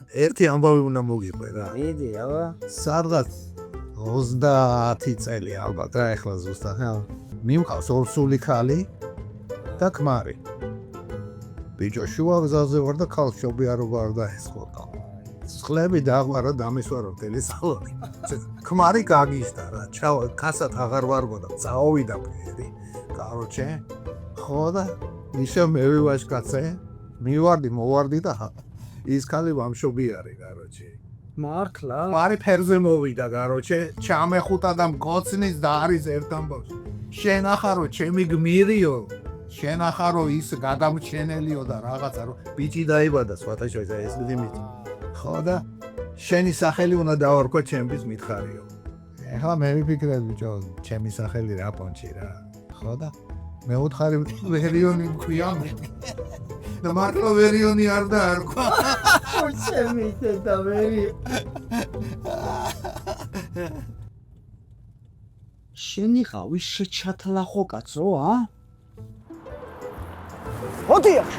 ერთი ამბავი უნდა მოგიყვე რა. მიდი, აბა. სადღაც 30 წელი ალბათ რა ეხლა ზუსტად. მიმყავს ორსული ქალი და ქმარი. ბიჭო შუა გზაზე ვარ და ქალშობი არ ვარ და ესხოდა. სხლები დაღვარა დამისვარო მთელი სალონი. ქმარი გაგიშდა რა. ჩავა კასად აღარ ვარგო და წაოვიდა ფერი. კაროჩე. ხო და ისე მე ვიwashკაცე. მივარდი, მოვარდი და ის ქალი ვამშობი არის, კაროჩე. მართლა? მარი ფერზე მოვიდა, კაროჩე, ჩამეხუტა და მკოცნის და არის ერთ ამბავს. შენ ახარო, ჩემი გმირიო. შენ ახარო ის გადამჩენელიო და რაღაცა რო ბიჭი დაიბადა, სხვათაშორის ეს ლიმიტი. ხო და შენი სახელი უნდა დავარქვა ჩემთვის მითხარიო. ეხლა მე ვიფიქრებ, ბიჭო, ჩემი სახელი რა პონჩი რა. ხო და მე უთხარი ვერიონი მქვია მე. და მარტო ვერიონი არ დაარქვა. ჩემი და ვერი. შენი ხავი შეჩათლახო კაცო, ა? ოდიახ.